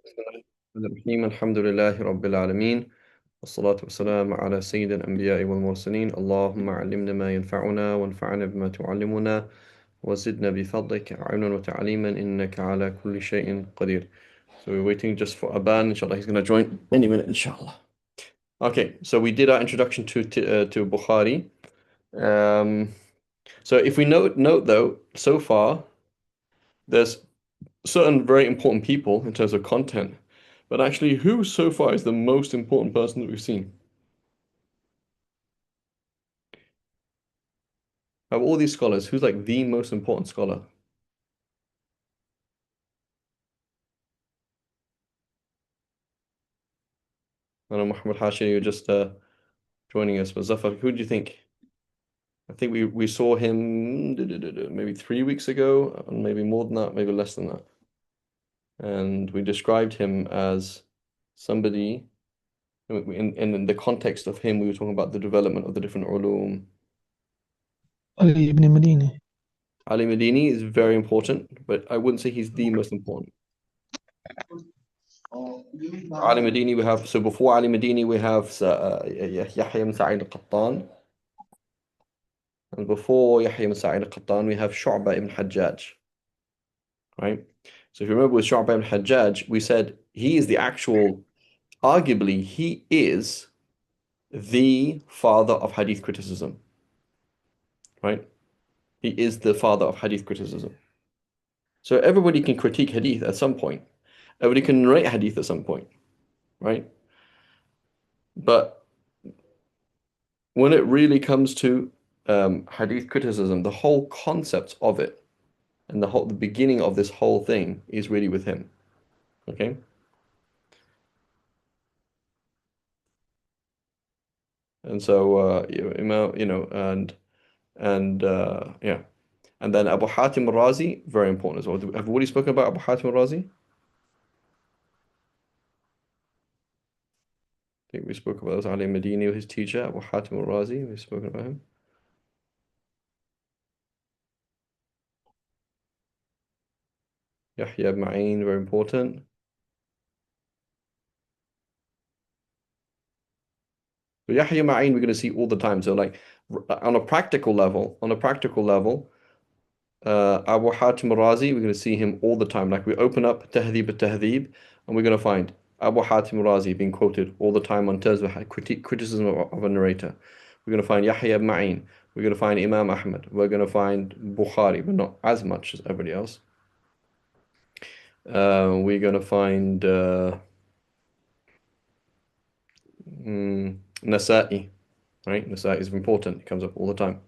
بسم الله الرحمن الرحيم الحمد لله رب العالمين والصلاة والسلام على سيد الأنبياء والمرسلين اللهم علمنا ما ينفعنا وانفعنا بما تعلمنا وزدنا بفضلك علما وتعليما إنك على كل شيء قدير. So we're waiting just for Aban. Inshallah, he's going to join any minute, inshallah. Okay, so we did our introduction to Bukhari. Um, so if we note though, so far there's certain very important people in terms of content, but actually, who so far is the most important person that we've seen? Of all these scholars, who's like the most important scholar? I know Muhammad Hashi, you're just joining us, but Zafar, who do you think? I think we saw him maybe 3 weeks ago, and maybe more than that, maybe less than that. And we described him as somebody, in the context of him, we were talking about the development of the different ulum. علي بن مدينة. Ali Medini is very important, but I wouldn't say he's the most important. Ali Medini, we have, so before Ali Medini, we have Yahya ibn Sa'id al-Qattan. And before Yahya ibn Sa'id al-Qattan, we have Shu'bah ibn Hajjaj, right? So if you remember with Shu'bah ibn Hajjaj, we said he is the actual, arguably, he is the father of hadith criticism, right? He is the father of hadith criticism. So everybody can critique hadith at some point. Everybody can narrate hadith at some point, right? But when it really comes to hadith criticism, the whole concept of it and the beginning of this whole thing is really with him. Okay. And so yeah. And then Abu Hatim al-Razi, very important as well. Have we already spoken about Abu Hatim al-Razi? I think we spoke about Ali Madini, his teacher, Abu Hatim al-Razi. We've spoken about him. Yahya ibn Ma'in, very important. But Yahya Ma'in we're going to see all the time. So like on a practical level, Abu Hatim Razi, we're going to see him all the time. Like we open up Tahdhib al-Tahdhib and we're going to find Abu Hatim Razi being quoted all the time on terms of criticism of a narrator. We're going to find Yahya ibn Ma'in. We're going to find Imam Ahmad. We're going to find Bukhari, but not as much as everybody else. We're going to find Nasa'i, right? Nasa'i is important. It comes up all the time.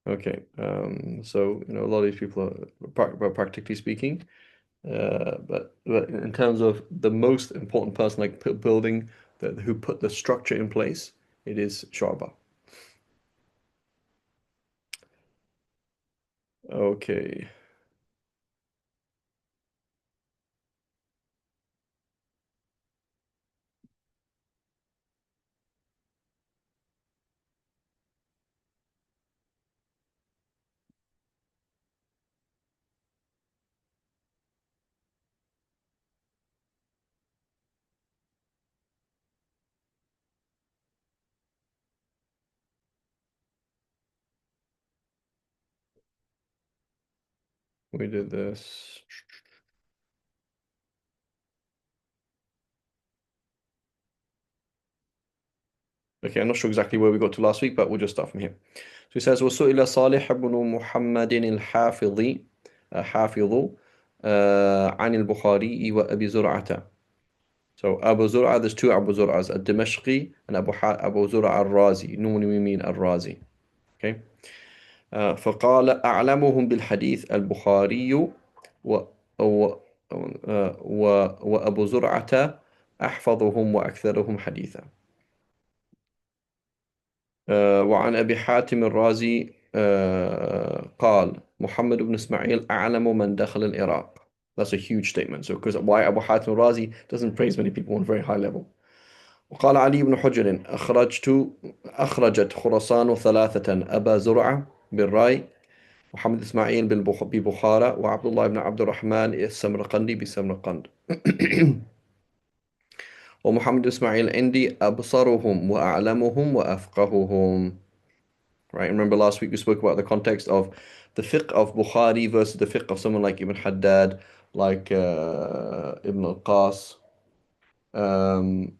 Okay, so a lot of these people are practically speaking, but in terms of the most important person, like building who put the structure in place, it is Sharba. Okay, we did this. Okay, I'm not sure exactly where we got to last week, but we'll just start from here. So he says, وسئل صالح بن محمد الحافظ حافظ عن البخاري وأبي زرعة. So Abu Zur'a, there's two Abu Zur'as, al-Dimashqi and Abu Zur'a al-Razi. Normally we mean al-Razi. Okay. فقال أعلمهم بالحديث البخاري و وأبو زرعة أحفظهم وأكثرهم حديثا. وعن أبي حاتم الرازي قال محمد بن إسماعيل أعلم من دخل العراق. That's a huge statement. So, because why Abu Hatim al-Razi doesn't praise many people on a very high level. وقال علي بن حجر أخرجت خراسان ثلاثة: أبا زرعة بالراي، محمد إسماعيل ببخارى، وعبد الله بن عبد الرحمن السمرقندي بسمرقند. ومحمد إسماعيل عندي أبصرهم وأعلمهم وأفقههم. Right, remember last week we spoke about the context of the fiqh of Bukhari versus the fiqh of someone like Ibn Haddad, like Ibn al-Qas, Ibn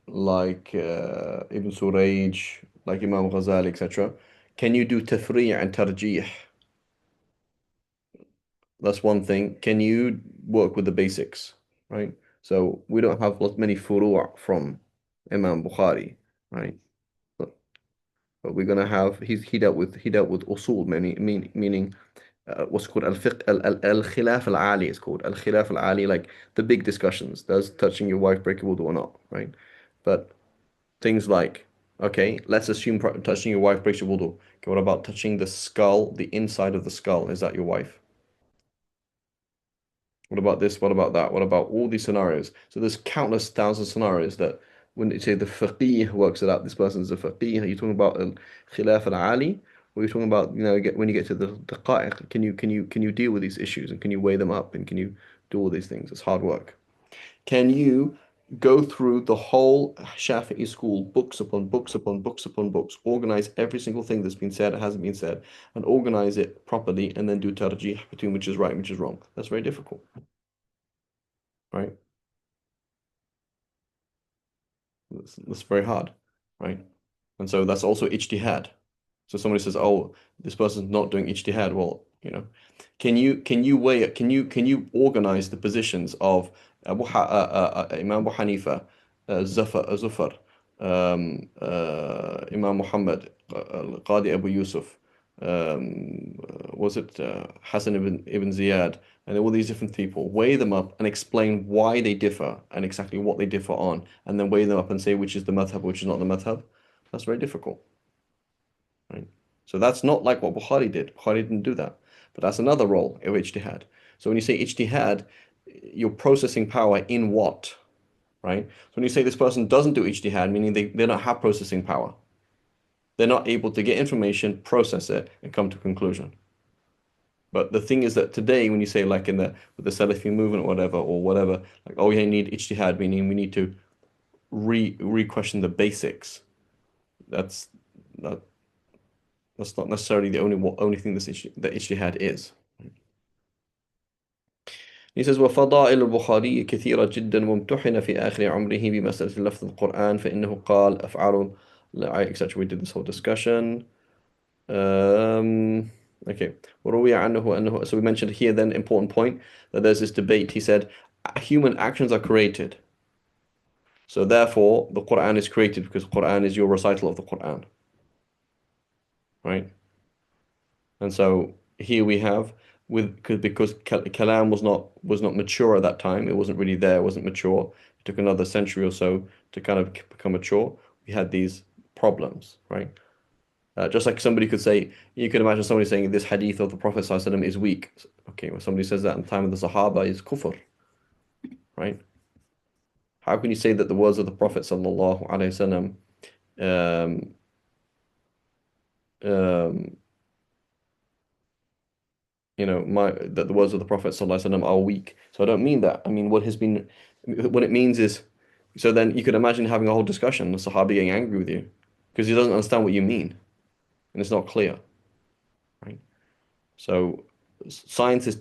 Suraj, like Imam Ghazali, etc. Can you do tafri' and tarjih? That's one thing. Can you work with the basics, right? So we don't have many furu' from Imam Bukhari, right? But, but we're gonna have he dealt with usul, meaning what's called al-fiqh al-khilaf al-ali is called al-khilaf al-ali, like the big discussions. Does touching your wife break a wudu or not, right? But things like, okay, let's assume touching your wife breaks your wudu. Okay, what about touching the skull, the inside of the skull? Is that your wife? What about this? What about that? What about all these scenarios? So there's countless thousand scenarios that when you say the faqih works it out, this person's a faqih. Are you talking about khilaf al-ali? Or are you talking about, when you get to the daqa'iq, can you deal with these issues and can you weigh them up and can you do all these things? It's hard work. Can you go through the whole Shafi'i school, books upon books upon books upon books, organize every single thing that's been said, hasn't been said, and organize it properly, and then do tarjih between which is right and which is wrong? That's very difficult, right? That's very hard, right? And so that's also ijtihad. So somebody says, "Oh, this person's not doing ijtihad." Well, can you weigh it? Can you organize the positions of Imam Abu Hanifa, Zufar, Imam Muhammad, Qadi Abu Yusuf, was it Hassan ibn Ziyad, and all these different people, weigh them up and explain why they differ and exactly what they differ on, and then weigh them up and say which is the madhab, which is not the madhab? That's very difficult, right? So that's not like what Bukhari did. Bukhari didn't do that. But that's another role of ijtihad. So when you say ijtihad, you're processing power in what, right? So when you say this person doesn't do ijtihad, meaning they don't have processing power. They're not able to get information, process it, and come to a conclusion. But the thing is that today, when you say like with the Salafi movement or whatever, like, oh, yeah, you need ijtihad, meaning we need to re-question the basics. That's that that's not necessarily the only thing that ijtihad is. He says, وفضائل البخاري كثيرة جدا، وامتحن في آخر عمره بمسألة لفظ القرآن فإنه قال أفعال etc. We did this whole discussion. Okay. وروي عنه أنه, so we mentioned here then important point that there's this debate. He said human actions are created. So therefore the Quran is created because the Quran is your recital of the Quran. Right? And so here we have because kalam was not mature at that time. It wasn't really there. It wasn't mature. It took another century or so to kind of become mature. We had these problems, right? Just like somebody could say, you can imagine somebody saying this hadith of the Prophet ﷺ is weak. Okay, when somebody says that in the time of the Sahaba is kufr, right? How can you say that the words of the Prophet ﷺ um, um, that the words of the Prophet ﷺ are weak? So I don't mean that. I mean what it means is, so then you could imagine having a whole discussion, the Sahabi getting angry with you because he doesn't understand what you mean and it's not clear, right? So sciences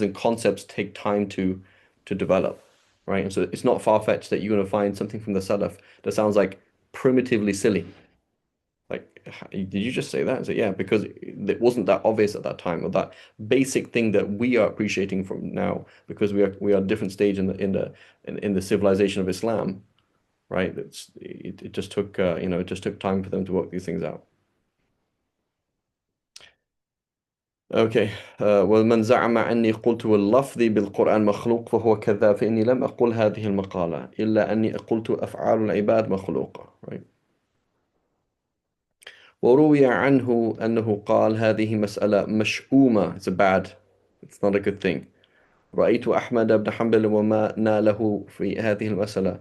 and concepts take time to develop, right? And so it's not far-fetched that you're going to find something from the Salaf that sounds like primitively silly. Like, did you just say that? I said, yeah, because it wasn't that obvious at that time, or that basic thing that we are appreciating from now, because we are a different stage in the civilization of Islam, right? It just took it just took time for them to work these things out. Okay. ومن زعم أني قلت واللفظ بالقرآن مخلوق فهو كذاب فإني لم أقل هذه المقالة إلا أني قلت أفعال العباد مخلوقة. Right. وروي عنه أنه قال هذه مسألة مشؤومة. It's not a good thing. رأيت أحمد بن حنبل وما ناله في هذه المسألة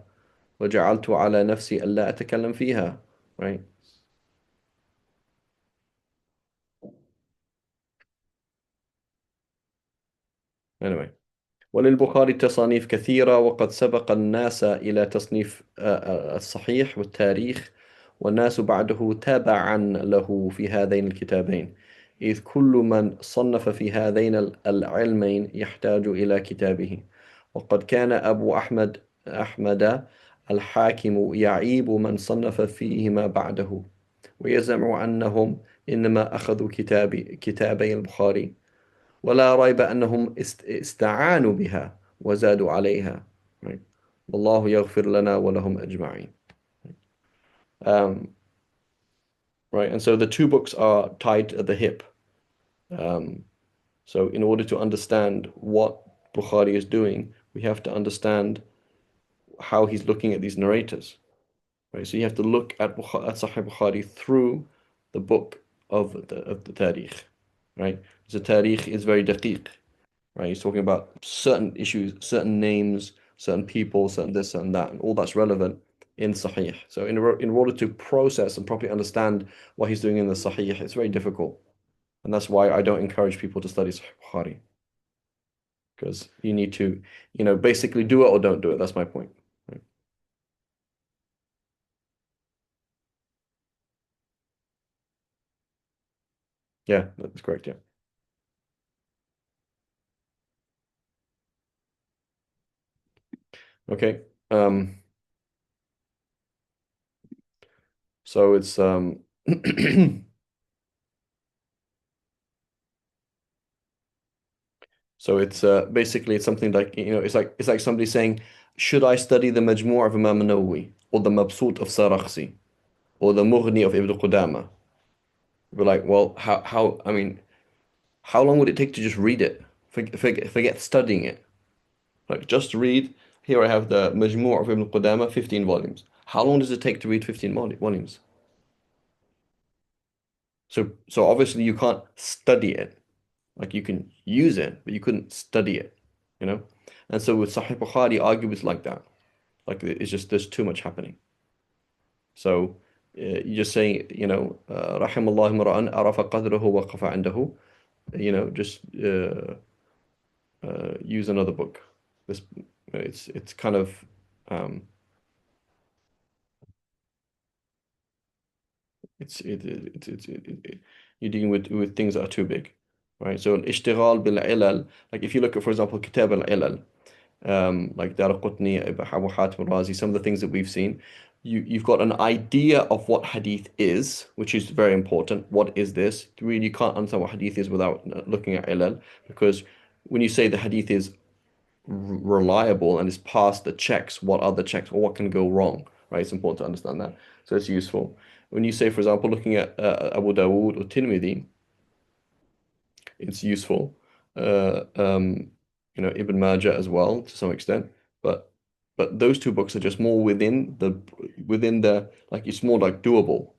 وجعلت على نفسي ألا أتكلم فيها. Right? Anyway. وللبخاري تصانيف كثيرة، وقد سبق الناس إلى تصنيف الصحيح والتاريخ، والناس بعده تابعا له في هذين الكتابين، إذ كل من صنف في هذين العلمين يحتاج إلى كتابه. وقد كان أبو أحمد الحاكم يعيب من صنف فيهما بعده، ويزعم أنهم إنما أخذوا كتابي البخاري، ولا ريب أنهم استعانوا بها وزادوا عليها. Right. والله يغفر لنا ولهم أجمعين. Um, right, and so the two books are tied at the hip. Um, so in order to understand what Bukhari is doing, we have to understand how he's looking at these narrators. Right, so you have to look at Sahih Bukhari through the book of the Tariq. Right, the Tariq is very daqiq. Right? He's talking about certain issues, certain names, certain people, certain this, certain that, and all that's relevant in Sahih. So in order to process and properly understand what he's doing in the Sahih, it's very difficult. And that's why I don't encourage people to study Sahih Bukhari. Because you need to, basically do it or don't do it. That's my point. Right? Yeah, that's correct. Yeah. Okay. So it's So it's basically it's something like it's like somebody saying, should I study the Majmu' of Imam Nawawi or the Mabsut of Sarakhsi or the Mughni of Ibn Qudama? We're like, well, how I mean, how long would it take to just read it? Forget studying it. Like just read. Here I have the Majmu' of Ibn Qudama, 15 volumes. How long does it take to read 15 volumes? So obviously you can't study it. Like you can use it, but you couldn't study it, you know? And so with Sahih Bukhari, arguably it's like that. Like it's just there's too much happening. So you're just saying, رحم الله امرأ عرف قدره وقف عنده, just use another book. This it's kind of um, you're dealing with things that are too big, right? So الاشتغال بالعلل, like if you look at, for example, كتاب العلل, like Daraqutni, Abu Hatim Razi, some of the things that we've seen, you've got an idea of what hadith is, which is very important. What is this? Really, you can't understand what hadith is without looking at ilal, because when you say the hadith is reliable and is past the checks, what are the checks, or what can go wrong, right? It's important to understand that. So it's useful. When you say, for example, looking at Abu Dawood or Tirmidhi, it's useful. Ibn Majah as well to some extent, but those two books are just more within the like it's more like doable,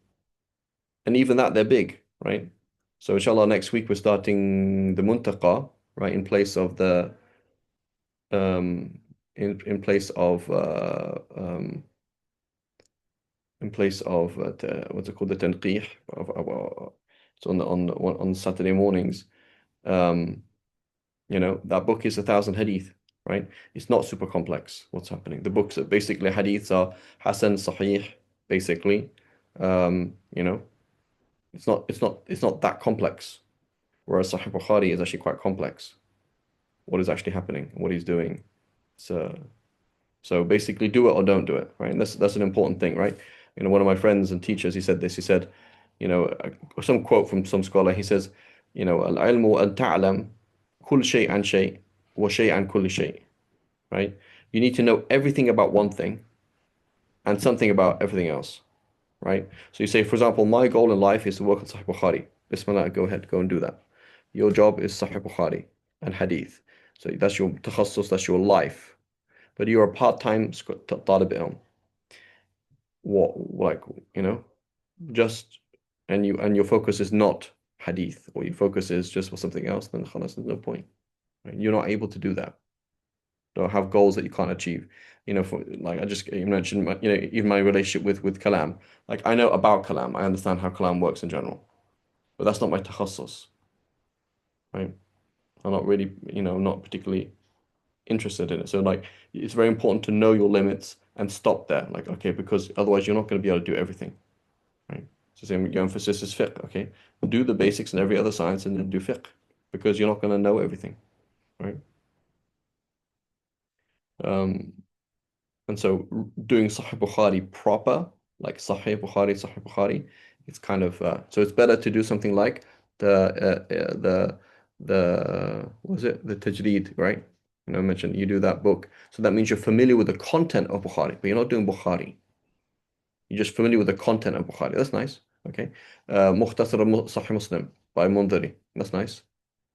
and even that they're big, right? So inshallah next week we're starting the Muntaqa, right, um in place of what's it called, the Tanqih it's on Saturday mornings. um that book is 1,000 hadith, right? It's not super complex what's happening. The books are basically hadiths are Hasan, Sahih, basically. Um, you know, it's not that complex. Whereas Sahih Bukhari is actually quite complex. What is actually happening, what he's doing. So basically do it or don't do it, right? And that's an important thing, right? One of my friends and teachers, he said this, he said, some quote from some scholar, he says, al-ilmu an ta'lam كل شيء عن شيء وشيء عن كل شيء, right? You need to know everything about one thing and something about everything else, right? So you say, for example, my goal in life is to work on Sahih Bukhari. Bismillah, go ahead, go and do that. Your job is Sahih Bukhari and Hadith. So that's your takhassus, that's your life. But you're a part-time talib ilm. What, like, you know, just, and your focus is not Hadith, or your focus is just for something else, then khalas, there's no point. Right? You're not able to do that. Don't have goals that you can't achieve. For like I just you mentioned, even my relationship with kalam. Like I know about kalam, I understand how kalam works in general, but that's not my takhassus, right? I'm not really, not particularly interested in it. So like, it's very important to know your limits and stop there. Like, okay, because otherwise you're not going to be able to do everything, right? So same, your emphasis is fiqh, okay? Do the basics in every other science and then do fiqh, because you're not going to know everything, right? Um, And so doing Sahih Bukhari proper, like Sahih Bukhari, it's kind of so it's better to do something like the what was it? The Tajreed, right? I mentioned you do that book. So that means you're familiar with the content of Bukhari, but you're not doing Bukhari. You're just familiar with the content of Bukhari. That's nice. Okay. Mukhtasar Sahih Muslim by Mundhari. That's nice,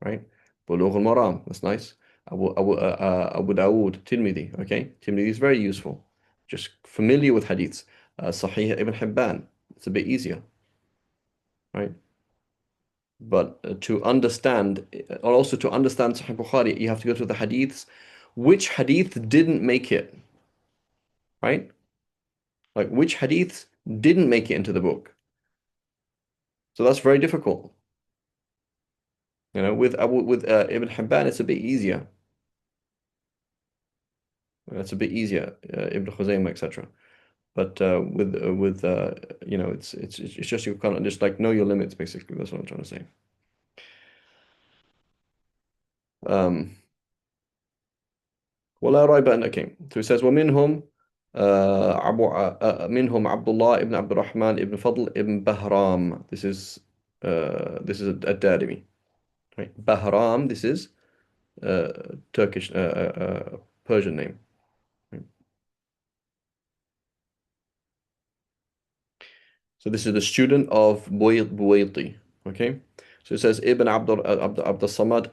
right? Bulugh al-Maram. That's nice. Abu Dawood, Tirmidhi. Okay. Tirmidhi is very useful. Just familiar with hadiths. Sahih Ibn Hibban. It's a bit easier, right? But to understand, or also to understand Sahih Bukhari, you have to go to the hadiths. Which hadith didn't make it, right? Like which hadiths didn't make it into the book. So that's very difficult. With Ibn Hibban, it's a bit easier. It's a bit easier. Ibn Khuzaymah, etc. But it's just you can't just like know your limits. Basically, that's what I'm trying to say. Um, ولا ريب أن okay. So he says ومنهم منهم عبد الله ibn عبد الرحمن ibn Fadl ibn Bahram. This is a Darimi. Right? Bahram. This is Turkish Persian name. Right? So this is the student of Buwayti. Okay. So it says Ibn Abd الصمد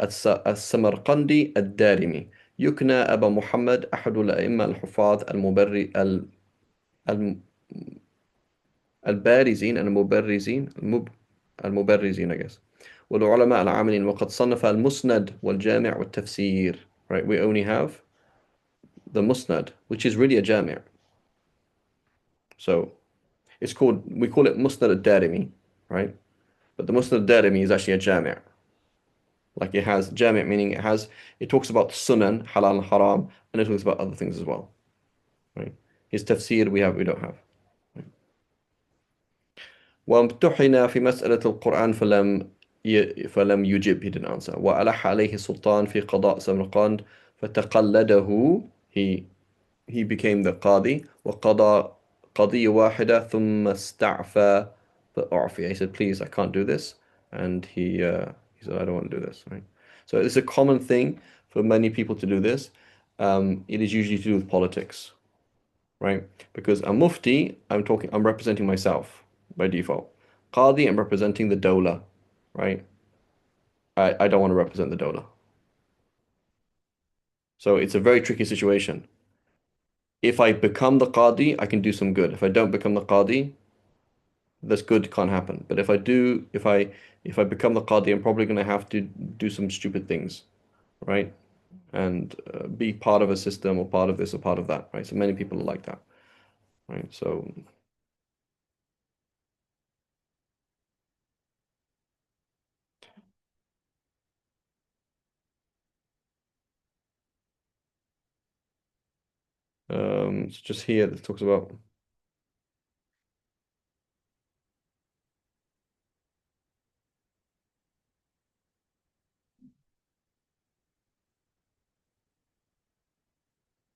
السمرقندي الدارمي يكنى أبا محمد أحد الأئمة الحفاظ الم- البارزين المبرزين I guess والعلماء العاملين وقد صنف المسند والجامع والتفسير. Right, we only have the musnad, which is really a jami'. So we call it musnad al-Darimi, right? But the musnad al-Darimi is actually a jami'. Like it has jami', meaning it talks about sunan, halal and haram, and it talks about other things as well, right? His tafsir we don't have. وامتحن في مسألة القرآن فلم يجب, he didn't answer. وألح عليه السلطان في قضاء سمرقند فتقلده, he became the قاضي وقضى قضية واحدة ثم استعفى فأعفي. He said, please, I can't do this. And he said, I don't want to do this. Right? So it's a common thing for many people to do this. It is usually to do with politics, right? Because a mufti, I'm representing myself by default. Qadi, I'm representing the dawla, right? I don't want to represent the dawla. So it's a very tricky situation. If I become the Qadi, I can do some good. If I don't become the Qadi, this good can't happen. But if I become the Qadi, I'm probably going to have to do some stupid things, right? And be part of a system or part of this or part of that, right? So many people are like that, right? So it's just here that talks about.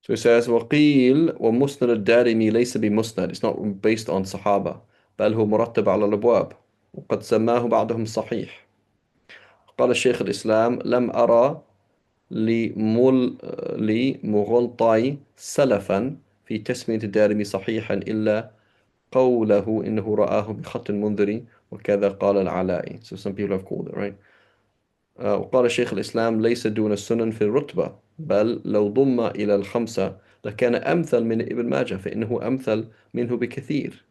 So it says وقيل ومسند الدارمي ليس بمسند. It's not based on صحابة بل هو مرتب على الأبواب وقد سماه بعضهم صحيح. قال الشيخ الإسلام لم أرى لمغلطي سلفا في تسمية الدارمي صحيحا إلا قوله إنه رآه بخط المنذري وكذا قال العلائي. So some people have called it, right? وقال الشيخ الإسلام ليس دون السنن في الرتبة بل لو ضم إلى الخمسة لكان أمثل من ابن ماجه فإنه أمثل منه بكثير.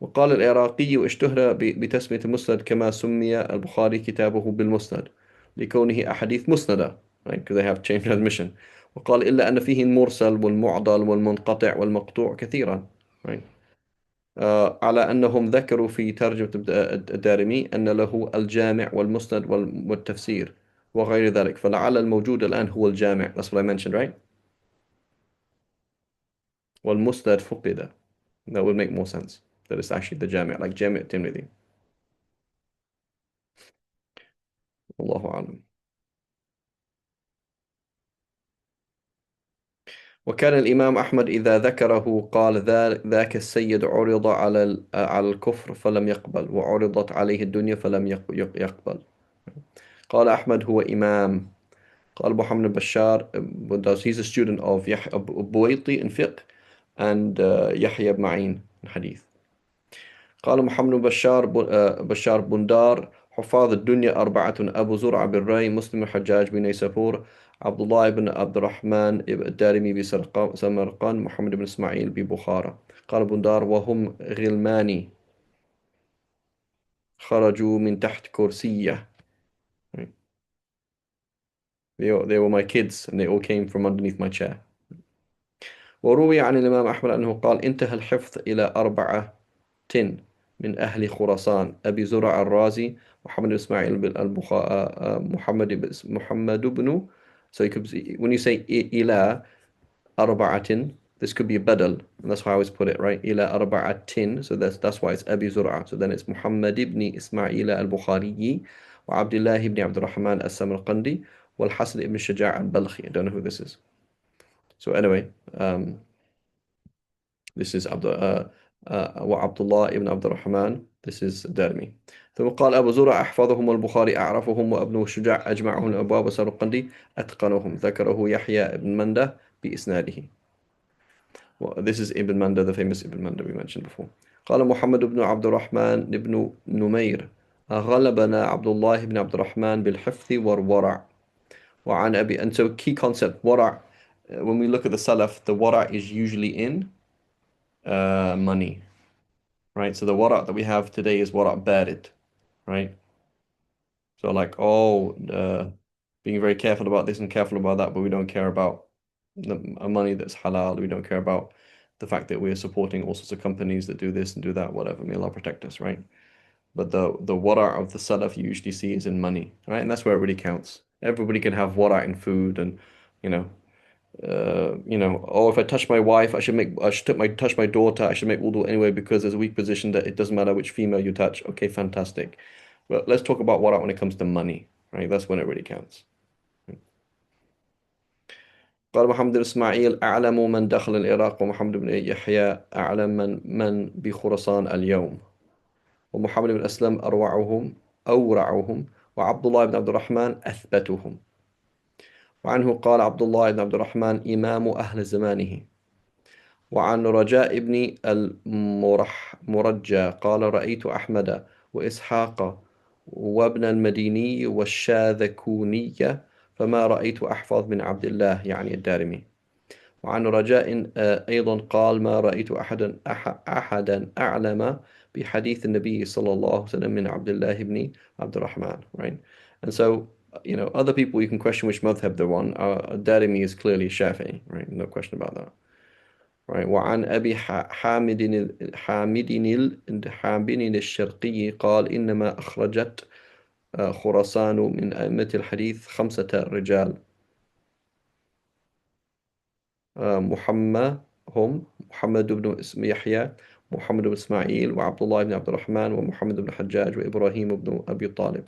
وقال العراقي اشتهر بتسمية المسند كما سمي البخاري كتابه بالمسند لكونه أحاديث مسندة, right? Because they have chain transmission. وقال إلا أن فيه المرسل والمعضل والمنقطع والمقطوع كثيرا. right. على أنهم ذكروا في ترجمة الدارمي أن له الجامع والمسند والتفسير وغير ذلك، فلعل الموجود الآن هو الجامع. That's what I mentioned, right? والمسند فقد. That would make more sense. That it's actually the جامع, like جامع الترمذي. الله أعلم. وكان الإمام أحمد إذا ذكره قال ذاك السيد عرض على الكفر فلم يقبل، وعرضت عليه الدنيا فلم يقبل. قال أحمد هو إمام. قال محمد بشار he's a student of بويطي in fiqh and يحيى بن معين in hadith. قال محمد بشار بشار بندار حفاظ الدنيا أربعة: أبو زرعة بالري، مسلم الحجاج بنيسابور، عبد الله بن عبد الرحمن الدارمي بسمرقند، محمد بن إسماعيل ببخارى. قال بندار وهم غلماني خرجوا من تحت كرسية. They were my kids and they all came from underneath my chair. وروي عن الإمام أحمد أنه قال انتهى الحفظ إلى 4 من أهل خراسان: أبي زرع الرازي، محمد بن إسماعيل بن محمد بن. So you could, when you say إلى 4, this could be a بدل, and that's how I always put it, right? إلى 4, so that's why it's أبي زرعة. So then it's محمد بن إسماعيل البخاري، وعبد الله بن عبد الرحمن السمرقندي، والحسن بن الشجاع البلخي. I don't know who this is. So anyway, this is وعبد الله ابن عبد الرحمن. This is دارمي. ثم قال أبو زرع أحفظهم البخاري أعرفهم، وابن الشجاع أجمعهم الأبواب، وسرقندي أتقنهم. ذكره يحيى بن مندة بإسناده. This is Ibn Manda, the famous Ibn Manda we mentioned before. قال محمد بن عبد الرحمن بن نمير غلبنا عبد الله بن عبد الرحمن بالحفظ والورع. وعن أبي. And so key concept, ورع, when we look at the Salaf, the ورع is usually in money. Right? So the wara' that we have today is wara' barid, right? So like, being very careful about this and careful about that, but we don't care about the money that's halal. We don't care about the fact that we're supporting all sorts of companies that do this and do that, whatever. May Allah protect us, right? But the wara' of the salaf you usually see is in money, right? And that's where it really counts. Everybody can have wara' in food and, you know, oh, if I touch my wife, I should touch my daughter, I should make wudu anyway because there's a weak position that it doesn't matter which female you touch. Okay, fantastic. But let's talk about wara when it comes to money, right? That's when it really counts. قال محمد بن إسماعيل أعلم من دخل العراق، ومحمد بن يحيى أعلم من بخراسان اليوم، ومحمد بن أسلم أورعهم، وعبد الله بن عبد الرحمن أثبتهم. وعنه قال عبد الله بن عبد الرحمن إمام أهل زمانه. وعن رجاء بن المرجى قال رأيت أحمد وإسحاق وابن المديني والشاذكوني، فما رأيت أحفظ من عبد الله يعني الدارمي. وعن رجاء أيضا قال ما رأيت أحدا أعلم بحديث النبي صلى الله عليه وسلم من عبد الله بن عبد الرحمن. Right? And so, other people you can question which madhab they're on. Darimi is clearly Shafi'i, right? No question about that. Right. وعن أبي حامد الشرقي قال إنما أخرجت خراسان من أئمة الحديث 5 رجال. محمد بن يحيى، محمد بن إسماعيل، وعبد الله بن عبد الرحمن، ومحمد بن الحجاج، وإبراهيم بن أبي طالب.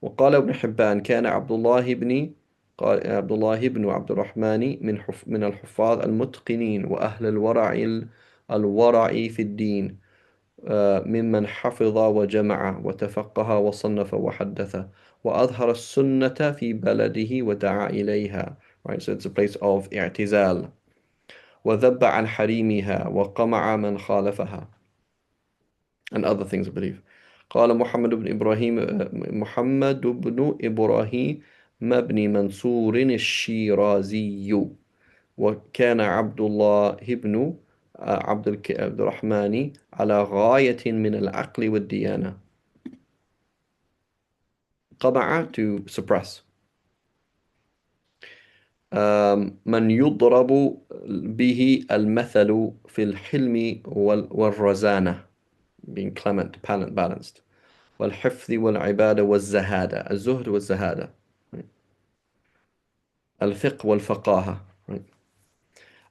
وقال ابن حبان كان عبد الله بن عبد الرحمن من الحفاظ المتقنين وأهل الورع في الدين، ممن حفظ وجمع وتفقه وصنف وحدث، وأظهر السنة في بلده ودعا إليها. Right, so it's a place of اعتزال. وذب عن حريمها وقمع من خالفها. And other things I believe. قال محمد بن إبراهيم بن منصور الشيرازي. وكان عبد الله بن عبد الرحمن على غاية من العقل والديانة. قمع to suppress. من يضرب به المثل في الحلم والرزانة being clement, balanced والحفظ والعبادة والزهادة الزهد والزهادة الفقه والفقاهة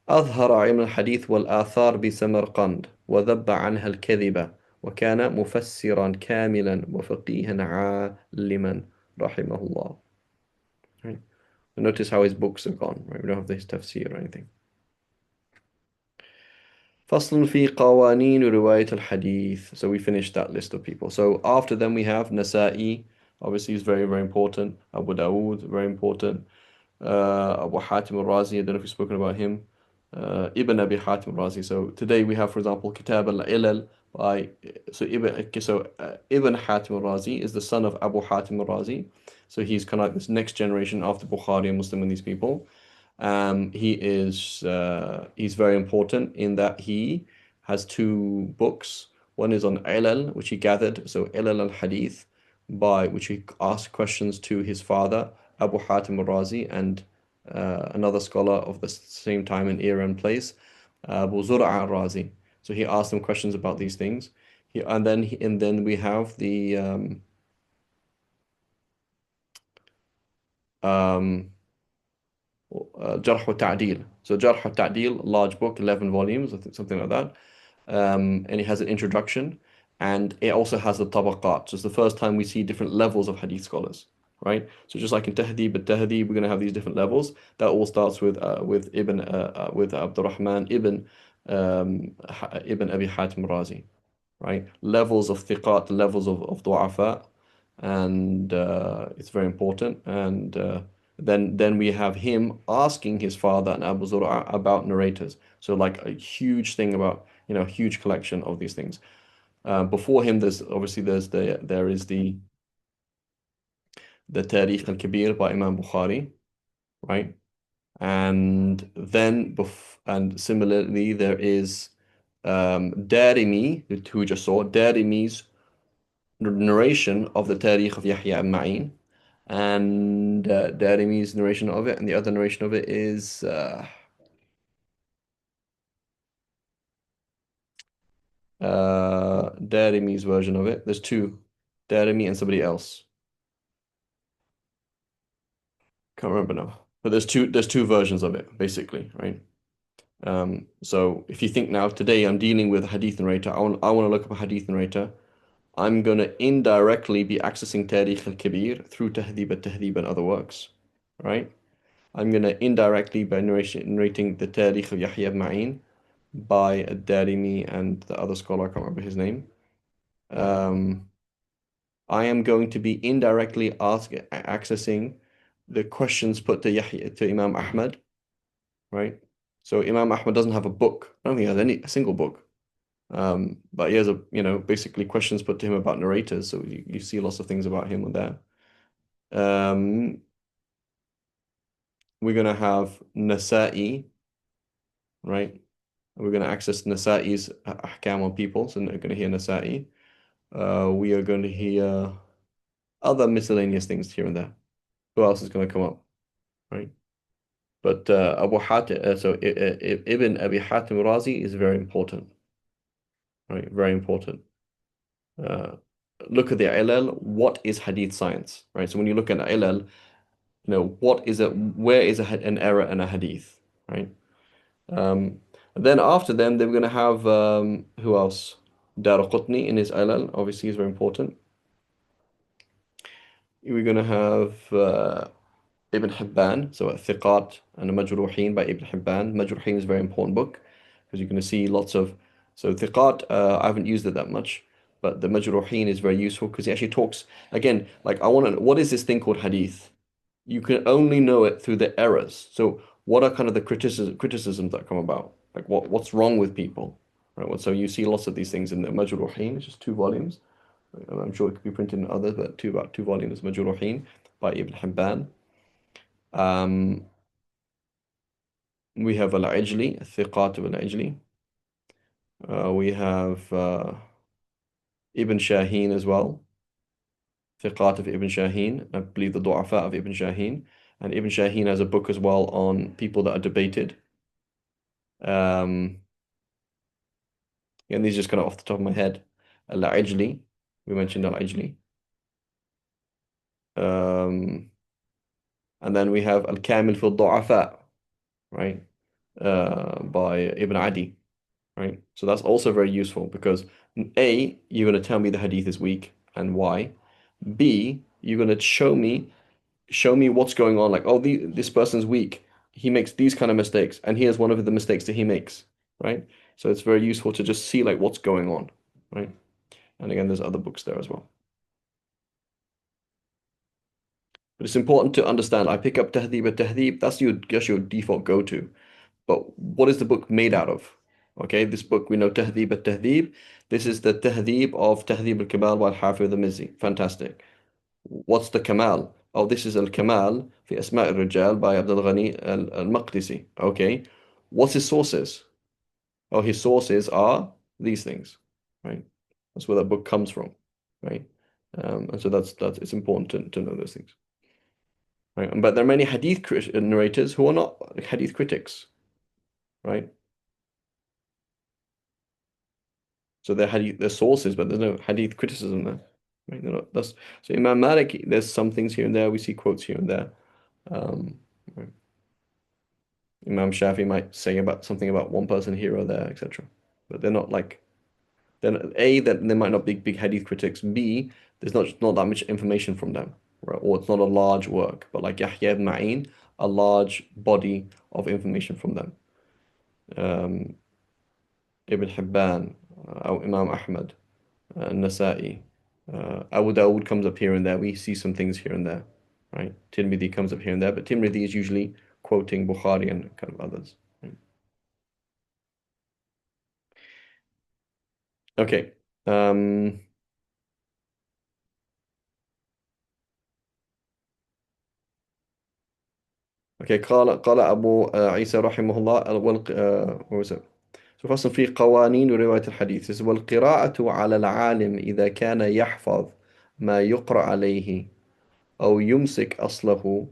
أظهر علم الحديث والآثار بسمرقند وذب عنها الكذبة وكان مفسرا كاملا وفقيها عالما رحمه الله. Right. Notice how his books are gone. Right? We don't have this tafsir or anything. فصل في قوانين رواية الحديث. So we finished that list of people. So after them we have Nasa'i, obviously is very, very important. Abu Dawood, very important. Abu Hatim al-Razi, I don't know if we've spoken about him. Ibn Abi Hatim al-Razi. So today we have, for example, Kitab al-Ilal by Ibn Hatim al-Razi is the son of Abu Hatim al-Razi. So he's kind of like this next generation after Bukhari and Muslim and these people. He's very important in that he has two books. One is on Ilal, which he gathered, so Ilal al-Hadith, by which he asked questions to his father, Abu Hatim al-Razi, and another scholar of the same time and era and place, Abu Zur'a al-Razi. So he asked them questions about these things. And then we have the um, Jarh wa Ta'dil. So Jarh wa Ta'dil, large book, 11 volumes, I think something like that. And it has an introduction, and it also has the tabaqat. So it's the first time we see different levels of hadith scholars, right? So just like in Tahdib and Tahdib, we're going to have these different levels. That all starts with Abdurrahman ibn Abi Hatim Razi, right? Levels of thiqat, levels of du'afa, and it's very important. And then we have him asking his father and Abu Zur'a about narrators. So like a huge thing about, huge collection of these things. Before him, there is the Tarikh al-Kabir by Imam Bukhari, right? And similarly there is Darimi, who we just saw, Darimi's narration of the Tarikh of Yahya ibn Ma'in, and Darimi's narration of it, and the other narration of it is Darimi's version of it. There's two, Darimi and somebody else. Can't remember now. But there's two versions of it, basically, right? So if you think now today I'm dealing with a hadith narrator, I want to look up a hadith narrator. I'm going to indirectly be accessing Tarikh al-Kabir through Tahdhib al-Tahdhib and other works, right? I'm going to indirectly by narrating the Tarikh of Yahya ibn Ma'in by Ad-Darimi and the other scholar, I can't remember his name. I am going to be indirectly accessing the questions put to Imam Ahmad, right? So Imam Ahmad doesn't have a book. I don't think he has a single book. But he has basically questions put to him about narrators. So you see lots of things about him on there. We're gonna have Nasa'i, right? We're gonna access Nasa'i's ahkam on people. So we're gonna hear Nasa'i. We are going to hear other miscellaneous things here and there. Who else is going to come up, right? But Abu Hatim, Ibn Abi Hatim Razi is very important, right? Very important. Look at the ilal. What is hadith science, right? So when you look at ilal, what is it? Where is an error in a hadith, right? Then after them, they're going to have who else? Daraqutni in his ilal, obviously, is very important. We're going to have Ibn Hibban, so Thiqat and Majruhin by Ibn Hibban. Majruhin is a very important book because you're going to see lots of. So Thiqat, I haven't used it that much, but the Majruhin is very useful because he actually talks again. Like I want to, what is this thing called hadith? You can only know it through the errors. So what are kind of the criticisms that come about? Like what's wrong with people, right? So you see lots of these things in the Majruhin. It's just 2 volumes. I'm sure it could be printed in others, but about 2 volumes. Majruhin by Ibn Hibban. We have Al-Ajli, Thiqat of Al-Ajli. We have Ibn Shaheen as well. Thiqat of Ibn Shaheen. I believe the Du'afa of Ibn Shaheen. And Ibn Shaheen has a book as well on people that are debated. Um, and these just kind of off the top of my head. Al-Ajli, we mentioned Al-Ajli. Um, and then we have Al-Kamil fi al-Du'afa, right? By Ibn Adi, right? So that's also very useful because A, you're going to tell me the hadith is weak and why. B, you're going to show me what's going on. Like, oh, this person's weak. He makes these kind of mistakes, and here's one of the mistakes that he makes, right? So it's very useful to just see like what's going on, right? And again, there's other books there as well. But it's important to understand. I pick up Tahdhib al-Tahdhib. That's your default go-to. But what is the book made out of? Okay, this book we know Tahdhib al-Tahdhib. This is the Tahdhib of Tahdhib al-Kamal by Al-Hafidh al-Mizzi. Fantastic. What's the Kamal? Oh, this is Al-Kamal fi Asma' al-Rijal by Abdul Ghani al-Maqdisi. Okay. What's his sources? Oh, his sources are these things, right? That's where that book comes from, right? And so that's it's important to know those things, right? But there are many hadith narrators who are not hadith critics, right? So they're hadith, they're sources, but there's no hadith criticism there, right? That's so Imam Malik. There's some things here and there. We see quotes here and there. Right. Imam Shafi might say about something about one person here or there, etc. But they're not like then A, that they might not be big hadith critics. B, there's not that much information from them, right? Or it's not a large work. But like Yahya ibn Ma'in, a large body of information from them. Um, Ibn Hibban, Imam Ahmad, Nasa'i, Abu Dawud comes up here and there. We see some things here and there, right? Tirmidhi comes up here and there, but Tirmidhi is usually quoting Bukhari and kind of others. Right? Okay. Okay. قال أبو عيسى رحمه الله what was it? فصل في قوانين رواية الحديث والقراءة على العالم إذا كان يحفظ ما يقرأ عليه أو يمسك أصله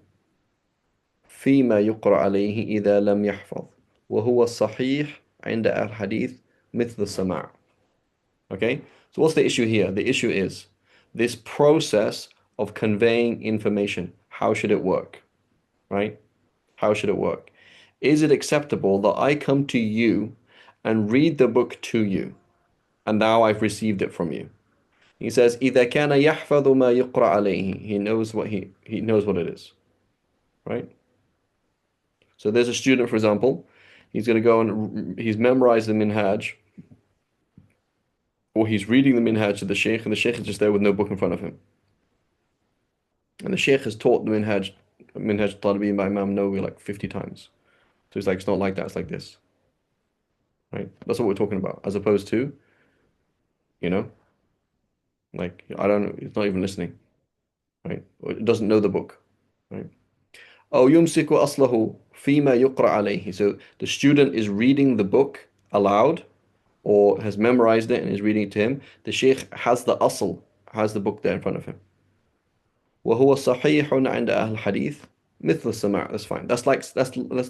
فيما يقرأ عليه إذا لم يحفظ وهو الصحيح عند أهل الحديث مثل السماع. Okay, so what's the issue here? The issue is this process of conveying information. How should it work? Right? How should it work? Is it acceptable that I come to you and read the book to you, and now I've received it from you? He says, إذا كان يحفظ ما يقرأ عليه. He knows what he knows what it is, right? So there's a student, for example, he's going to go and he's memorized the minhaj, or he's reading the minhaj to the sheikh, and the sheikh is just there with no book in front of him. And the sheikh has taught the minhaj Talibin by Imam Nawawi like 50 times. So it's like, it's not like that, it's like this, right? That's what we're talking about, as opposed to, you know, like, I don't know, it's not even listening, right? Or it doesn't know the book, right? أو يمسك أصله فيما يقرأ عليه. So the student is reading the book aloud or has memorized it and is reading it to him. The sheikh has the asl, has the book there in front of him. وهو صحيح عند أهل الحديث مثل السماع. That's fine.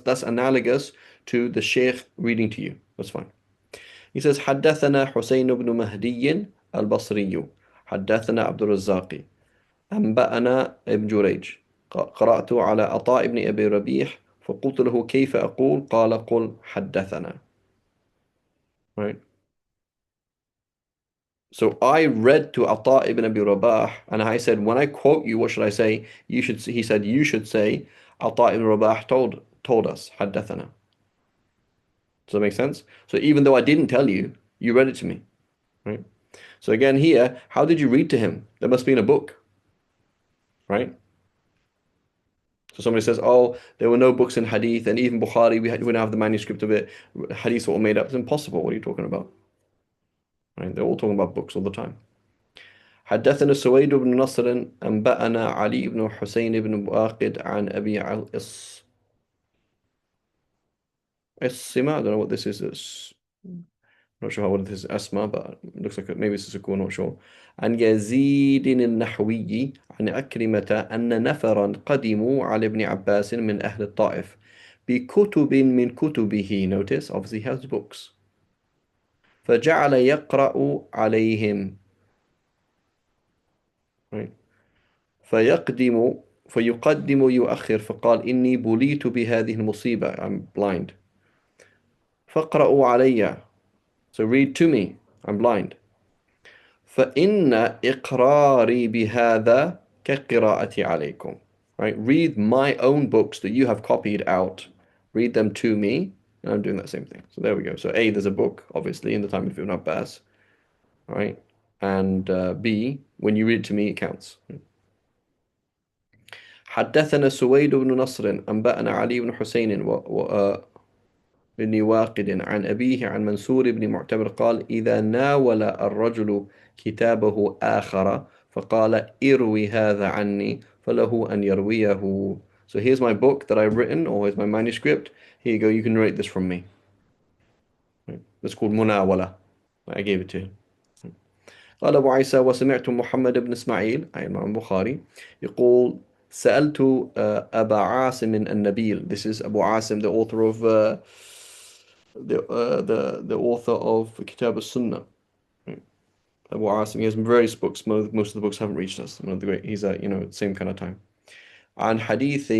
That's analogous to the sheikh reading to you. That's fine. He says حدثنا حسين بن مهدي البصري حدثنا عبد الرزاق أنبأنا ابن جريج قرأت على عطاء بن أبي ربيح فقلت له كيف أقول قال قل حدثنا. Right. So I read to Ata ibn Abi Rabah and I said, when I quote you, what should I say? He said, you should say, Ata ibn Rabah told us, حدثنا. Does that make sense? So even though I didn't tell you, you read it to me, right? So again here, how did you read to him? There must be in a book, right? So somebody says, oh, there were no books in Hadith, and even Bukhari, we didn't have the manuscript of it. Hadiths were all made up. It's impossible. What are you talking about? Right? They're all talking about books all the time. حدثنا سويد بن نصر أنبأنا علي بن حسين بن واقد عن أبي السما. I don't know what this is. I'm not sure what this is. Asma, but it looks like maybe it's a Sukun, not sure. عن يزيد النحوي عن عكرمة أن نفرا قدموا على ابن عباس من أهل الطائف بكتب من كتبه. Notice, obviously he has books. فجعل يقرأ عليهم. Right. فيقدم فيقدم ويؤخر فقال إني بليت بهذه المصيبة. I'm blind. فاقرأوا علي. So read to me. I'm blind. فإن إقراري بهذا كقراءتي عليكم. Right? Read my own books that you have copied out. Read them to me. And I'm doing that same thing. So there we go. So A, there's a book, obviously, in the time of Ibn Abbas. Right? And B, when you read it to me, it counts. حدثنا سويد بن نصر أنبأنا علي بن حسين بن واقد عن أبيه عن منصور بن معتمر قال إذا ناول الرجل كتابه آخر فقال اروي هذا عني فله أن يرويه. So here's my book that I've written, or here's my manuscript. Here you go, you can narrate this from me. That's called مناولة. I gave it to him. قال أبو عيسى وسمعت محمد بن إسماعيل أي الإمام البخاري يقول سألت أبا عاصم النبيل. This is Abu Asim, the author of the author of Kitab al-Sunnah. Abu Asim, he has various books. Most of the books haven't reached us. One of the great, he's same kind of time. عن حديث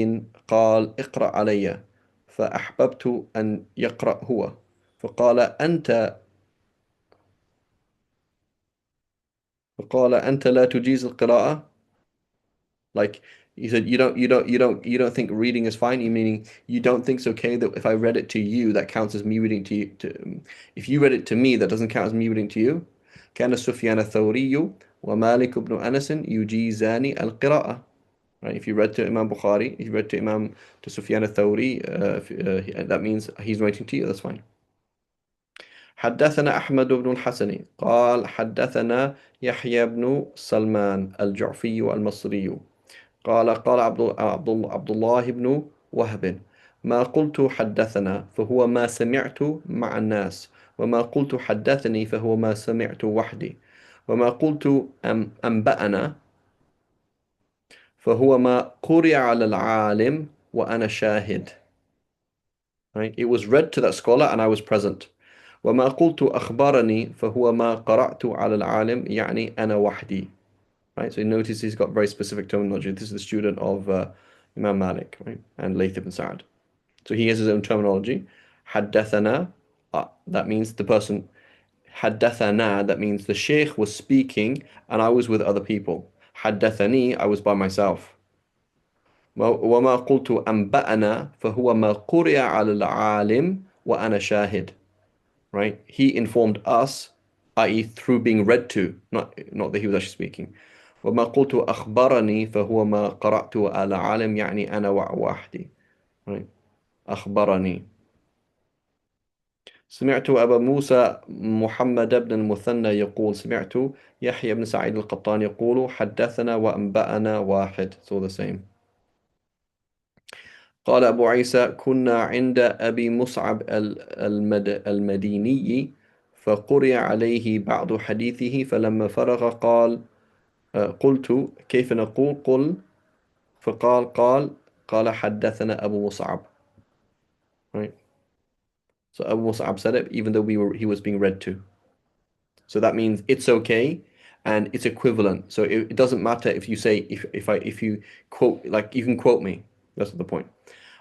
قال اقرأ علي فأحببت أن يقرأ هو فقال أنت لا تجيز القراءة. Like he said, you don't think reading is fine. You meaning you don't think it's okay that if I read it to you, that counts as me reading to you. If you read it to me, that doesn't count as me reading to you. كان سفيان الثوري ومالك بن أنس يجيزان القراءة. Right? If you read to Imam Bukhari, if you read to Sufyan al-Thawri, that means he's writing to you. That's fine. حدثنا أحمد بن الحسن قال حدثنا يحيى بن سلمان الجعفي المصري قال عبد الله بن وهب ما قلت حدثنا فهو ما سمعت مع الناس وما قلت حدثني فهو ما سمعت وحدي وما قلت أنبأنا فهو ما قرئ على العالم وأنا شاهد. Right? It was read to that scholar and I was present. وما قلت أخبرني فهو ما قرأت على العالم يعني أنا وحدي. Right? So you notice he's got very specific terminology. This is the student of Imam Malik, right? And Layth ibn Sa'ad. So he has his own terminology. حدثنا, that means the person. حدثنا, that means the sheikh was speaking and I was with other people. حدثني, I was by myself. وما قلت أنبأنا فهو ما قرئ على العالم وأنا شاهد. Right? He informed us, i.e. through being read to, not that he was actually speaking. وما قلت أخبرني فهو ما قرأت على عالم يعني أنا وحدي. Right? أخبرني. سمعت أبا موسى محمد بن المثنى يقول سمعت يحيى بن سعيد القطان يقول حدثنا وأنبأنا واحد. So the same. قال أبو عيسى كنا عند أبي مصعب المديني فقرئ عليه بعض حديثه فلما فرغ قال قلت كيف نقول قل قال حدثنا أبو مصعب. Right? So Abu Mus'ab said it even though he was being read to. So that means it's okay and it's equivalent. So it doesn't matter if you say if you quote, like you can quote me. That's the point.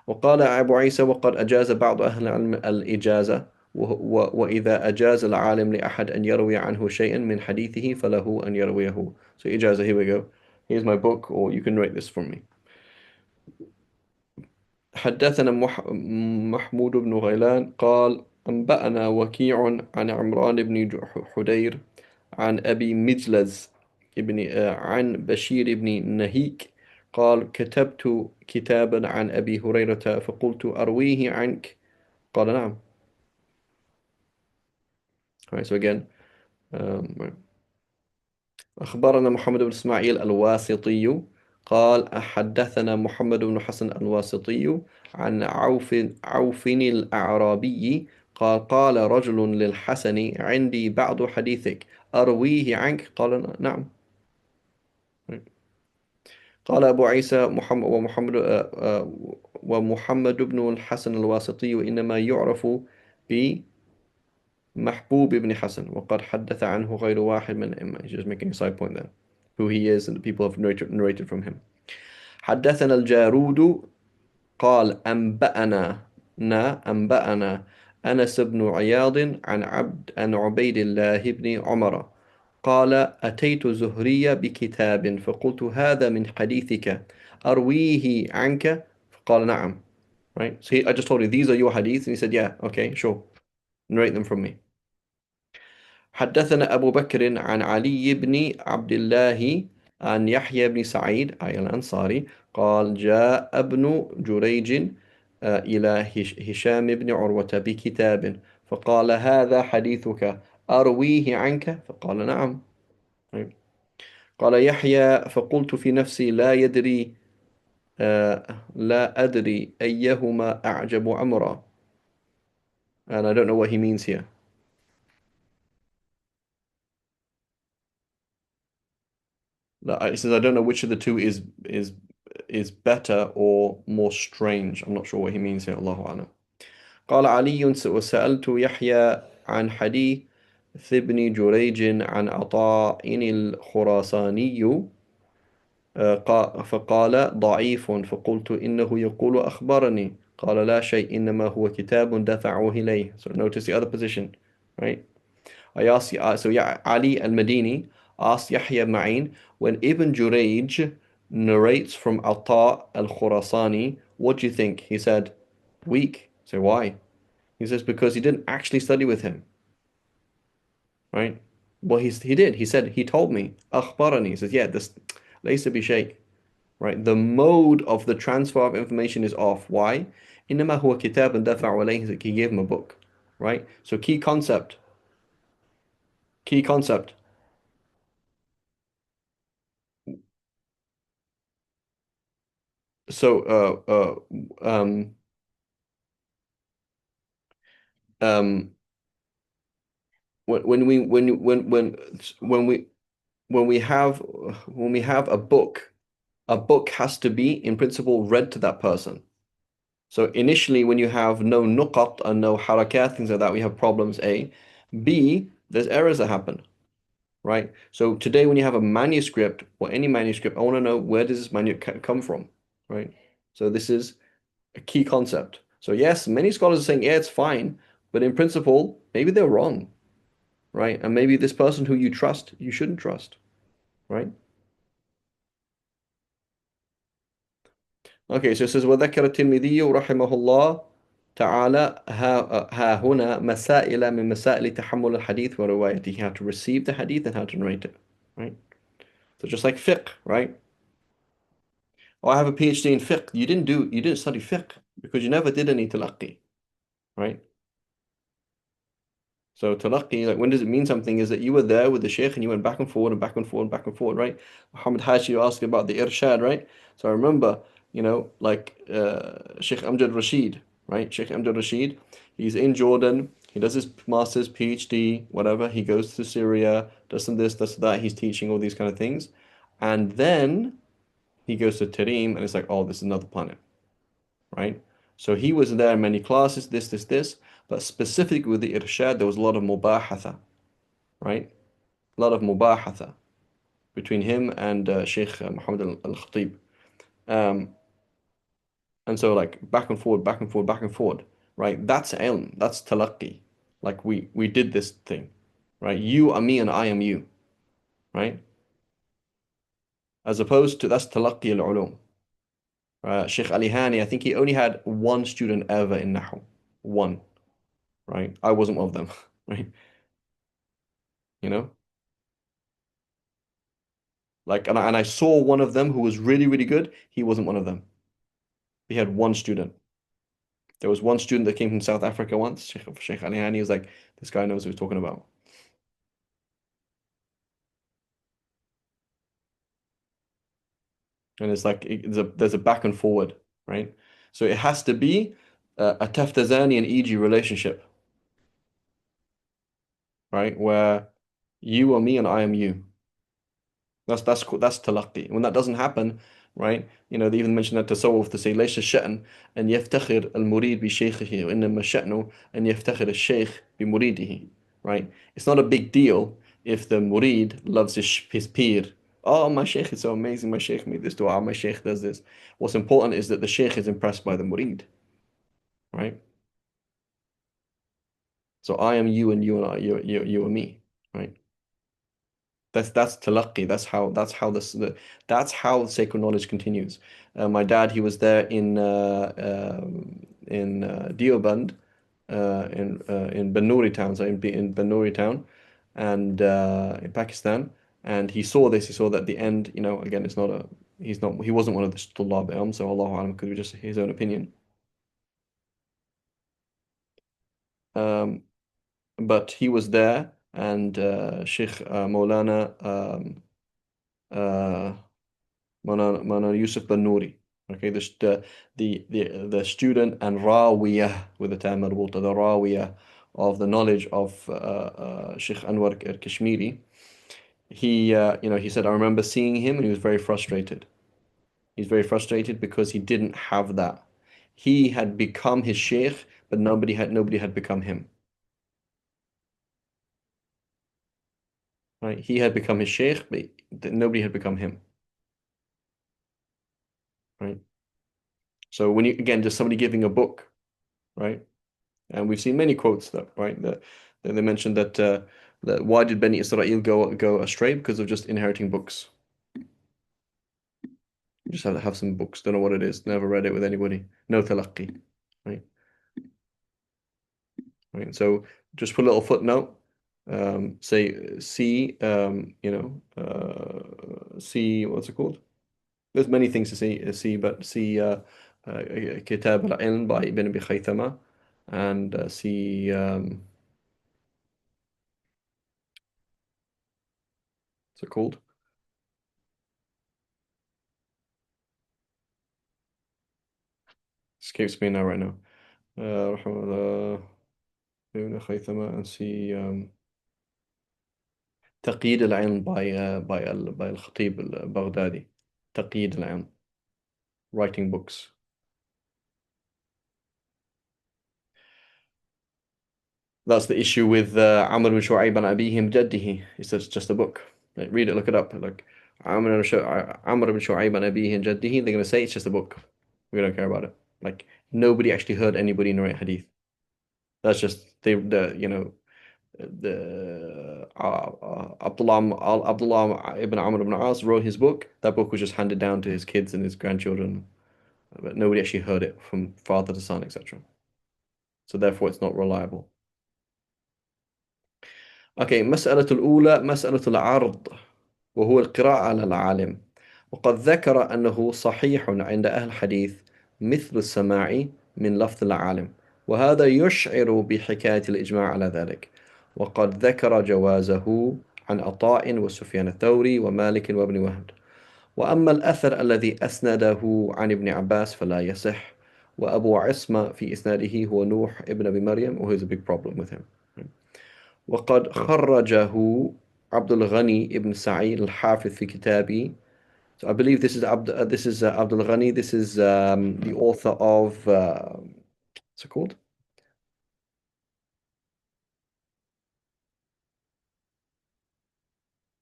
وقال أبو عيسى وقد أجاز بعض أهل العلم الإجازة وإذا أجاز العالم لأحد أن يروي عنه شيئا من حديثه فله أن يرويه. So إجازة, here we go. Here's my book, or you can write this from me. حدثنا محمود بن غيلان قال أنبأنا وكيع عن عمران بن حدير عن أبي مجلز عن بشير بن نهيك قال كتبت كتابا عن أبي هريرة فقلت أرويه عنك قال نعم. Right, so again, أخبرنا محمد بن إسماعيل الواسطي قال حدثنا محمد بن حسن الواسطي عن عوف الأعرابي قال قال رجل للحسن عندي بعض حديثك أرويه عنك؟ قال نعم. قال أبو عيسى ومحمد بن الحسن الواسطي وإنما يعرف بمحبوب بن حسن وقد حدث عنه غير واحد من الأئمة. He's just making a side point there, who he is and the people have narrated from him. حدثنا الجارود قال أنبأنا أنس بن عياض عن عبيد الله بن عمر قال أتيت زهري بكتاب فقلت هذا من حديثك أرويه عنك فقال نعم. Right, so I just told you these are your hadiths and he said yeah, okay, sure, narrate them from me. حدثنا أبو بكر عن علي بن عبد الله عن يحيى بن سعيد أي الأنصاري قال جاء ابن جريج إلى هشام بن عروة بكتاب فقال هذا حديثك أرويه عنك فقال نعم. طيب. قال يحيى فقلت في نفسي لا أدري أيهما أعجب عمرا. And I don't know what he means here. He says I don't know which of the two is better or more strange. I'm not sure what he means here. Allahu a'lam. قال علي وسألت يحيى عن حديث ابن جريج عن عطاء الخراساني فقال ضعيف فقلت إنه يقول أخبرني قال لا شيء إنما هو كتاب دفعه إليه. So notice the other position, right? I asked, so yeah, Ali al-Madini asked Yahya Ma'in, when Ibn Jurayj narrates from Ata al-Khurasani, what do you think? He said, weak. So why? He says, because he didn't actually study with him, right? Well, he did. He said, he told me, akhbarani. He says, yeah, this laysa bi shay, right? The mode of the transfer of information is off. Why? إنما هو كتاب دفع عليه. He gave him a book, right? So key concept. So um when we when we when we have a book has to be in principle read to that person. So initially when you have no nuqat and no harakat, things like that, we have problems. A. B, there's errors that happen, right? So today when you have a manuscript or any manuscript, I want to know where does this manuscript come from, right? So this is a key concept. So yes, many scholars are saying, yeah, it's fine, but in principle, maybe they're wrong, right? And maybe this person who you trust, you shouldn't trust, right? Okay, so it says وذكر الترمذي رحمه الله تعالى ها هنا مسائل من مسائل تحمل الحديث وروايته, how to receive the hadith and how to narrate it, right? So just like fiqh, right? Oh, I have a PhD in fiqh. You didn't study fiqh because you never did any talaqqi, right? So talaqqi, like when does it mean something is that you were there with the sheikh and you went back and forward and back and forward and back and forward, right? Muhammad Hashi, you asked about the irshad, right? So I remember, like Sheikh Amjad Rashid, right? Sheikh Amjad Rashid, he's in Jordan, he does his master's, PhD, whatever. He goes to Syria, does some this, does that. He's teaching all these kind of things. And then he goes to Tarim and it's like, oh, this is another planet, right? So he was there in many classes, this, but specifically with the irshad, there was a lot of mubahatha, right? A lot of mubahatha between him and Sheikh Muhammad al-Khatib. And so like back and forward, back and forward, back and forward, right? That's ilm, that's talaqqi. Like we did this thing, right? You are me and I am you, right? As opposed to that's talaqqi al-ulum. Sheikh Ali Hani, I think he only had one student ever in Nahu. One, right? I wasn't one of them, right? You know? Like, and I saw one of them who was really, really good. He wasn't one of them. He had one student. There was one student that came from South Africa once, Sheikh Ali Hani. He was like, this guy knows what he's talking about. And it's like, there's a back and forward, right? So it has to be a Taftazani and EG relationship, right? Where You are me and I am you. That's تلقي. When that doesn't happen, right? They even mention that تصوف to say ليش الشأن أن يفتخر المريد بشيخه وإنما الشأن أن يفتخر الشيخ بمريده, right? It's not a big deal if the murid loves his peer. Oh, my sheikh is so amazing. My sheikh made this dua. My sheikh does this. What's important is that the sheikh is impressed by the murid, right? So I am you and you and I, you and me, right? That's talaqi. That's how sacred knowledge continues. My dad, he was there in Deoband, in Banuri town, so in Banuri town, and in Pakistan, and he saw this. He saw that at the end, again, it's not a he wasn't one of the Tullab ilm, so Allahu alam could be just his own opinion. Um, but he was there, and Sheikh Maulana. Uh, Mana Yusuf bin Nouri. Okay, the student and Rawiyah with the time marbuta, the Rawiyah of the knowledge of Sheikh Anwar al-Kashmiri. He said, I remember seeing him and he was very frustrated. He's very frustrated because he didn't have that. He had become his sheikh, but nobody had become him. Right? He had become his sheikh, but nobody had become him. Right? So when you again just somebody giving a book, right? And we've seen many quotes that, right, that they mentioned that why did Bani Israel go astray? Because of just inheriting books. You just have to have some books, don't know what it is, never read it with anybody, no talaqqi, right? Right. So just put a little footnote, say see, see what's it called? There's many things to see, but see Kitab al-Ilm by Ibn Abi Khaythama, and see what's it called? Escapes me now right now. رحمه الله ابن خيثمة and see تقييد العلم by الخطيب البغدادي. تقييد العلم, writing books. That's the issue with Amr bin Shu'ayb an أبيه جده. He says it's just a book. Like, read it, look it up. Like Amr bin Shu'ayb an أبيه جده, they're going to say it's just a book. We don't care about it. Like nobody actually heard anybody narrate hadith. That's just Abdullah ibn Amr ibn As wrote his book. That book was just handed down to his kids and his grandchildren, but nobody actually heard it from father to son, etc. So therefore, it's not reliable. Okay, مسألة الأولى مسألة العرض وهو القراءة على العالم. وقد ذكر أنه صحيح عند أهل الحديث مثل السماع من لفظ العالم، وهذا يشعر بحكاية الإجماع على ذلك. وقد ذكر جوازه عن عطاء وسفيان الثوري ومالك وابن وهب. وأما الأثر الذي أسنده عن ابن عباس فلا يصح. وأبو عصمة في إسناده هو نوح ابن أبي مريم, who is a big problem with him. وقد خرجه عبد الغني ابن سعيد الحافظ في كتابه. So I believe this is Abdul Ghani. This is the author of what's it called?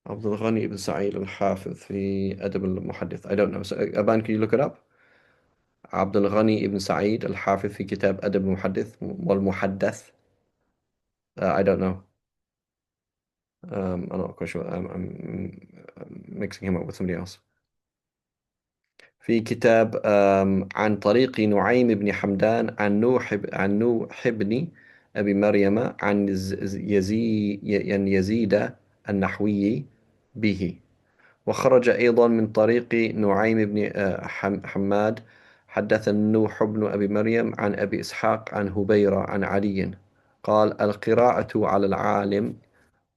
Abdul Ghani ibn Sa'id al-Hafiz في أدب المحدث. I don't know. So Aban, can you look it up? عبد الغني ibn Sa'id al-Hafiz في كتاب أدب المحدث والمحدث. I don't know. I'm not quite sure. I'm mixing him up with somebody else. في كتاب عن طريق نعيم بن حمدان عن نوح بن أبي مريم عن يزيد النحوي به. وخرج أيضا من طريق نعيم بن حماد حدث نوح بن أبي مريم عن أبي إسحاق عن هبيرة عن علي قال القراءة على العالم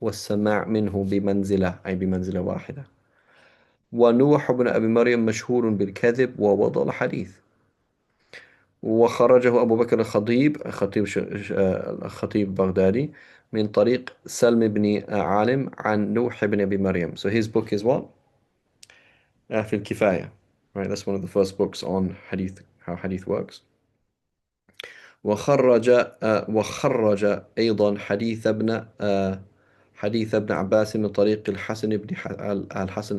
والسماع منه بمنزلة, أي بمنزلة واحدة. ونوح بن أبي مريم مشهور بالكذب ووضع الحديث. وخرجه أبو بكر الخطيب الخطيب بغدادي من طريق سلم بن عالم عن نوح بن أبي مريم. So his book is what? في الكفاية. Right, that's one of the first books on hadith, how hadith works. وخرج أيضا حديث ابن عباس من طريق الحسن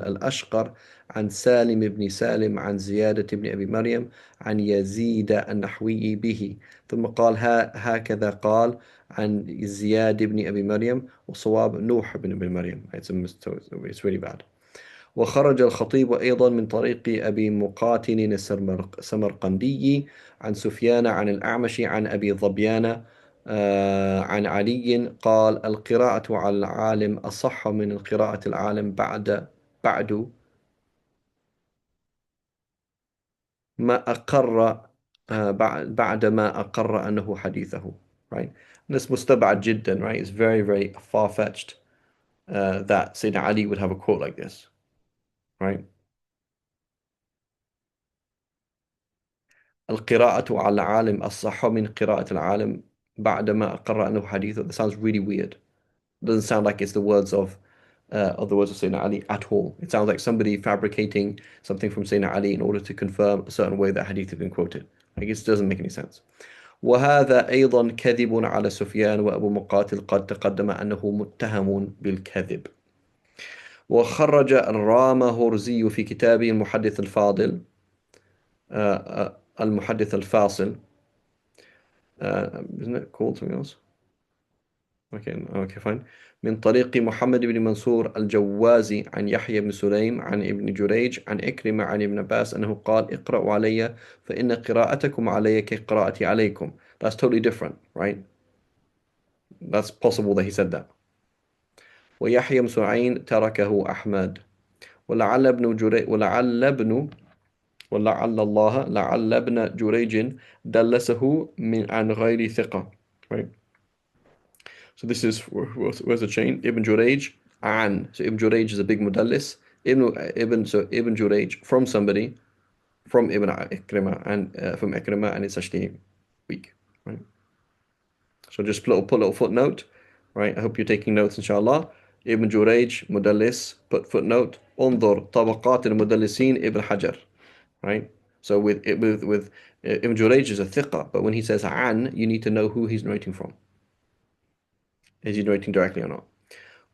الأشقر عن سالم بن سالم عن زيادة بن أبي مريم عن يزيد النحوي به. ثم قال هكذا قال عن زياد بن أبي مريم وصواب نوح بن أبي مريم. It's really bad. وخرج الخطيب أيضا من طريق أبي مقاتل السمرقندي عن سفيان عن الأعمش عن أبي ظبيان عن علي قال القراءة على العالم أصح من القراءة العالم بعد ما أقر بعد ما أقر أنه حديثه. Right? This مستبعد جدا. Right? It's very very far-fetched that Sayyidina Ali would have a quote like this. Right? القراءة على العالم الصح من قراءة العالم بعدما أقر أنه حديثه. That sounds really weird. It doesn't sound like it's the words of the words of Sayyidina Ali at all. It sounds like somebody fabricating something from Sayyidina Ali in order to confirm a certain way that hadith has been quoted. Like it doesn't make any sense. وهذا أيضا كذب على سفيان وأبو مقاتل قد تقدم أنه متهم بالكذب. وخرج الرام هرزي في كتابه المحدث الفاضل المحدث الفاصل. Isn't it called something else? Okay, fine. من طريق محمد بن منصور الجوازي عن يحيى بن سليم عن ابن جريج عن إكرمة عن ابن عباس أنه قال اقرأوا علي فإن قراءتكم علي كقراءتي عليكم. That's totally different, right? That's possible that he said that. ويحيى بن سعين تركه أحمد. ولعل ابن جريج لعل ابن جريج دلسه عن غير ثقة. Right? So this is, where's the chain? Ibn Jurayj an. So Ibn Jurayj is a big mudallis. Ibn Jurayj from somebody, from Ibn Ikrimah, and from Ikrimah, and it's actually weak. Right? So just put a little footnote. Right? I hope you're taking notes, inshallah. Ibn Jurayj mudallis. Put footnote. انظر طبقات المدلسين Ibn Hajar. Right? So with Ibn Jurayj is a thiqah, but when he says an, you need to know who he's narrating from. Is he narrating directly or not?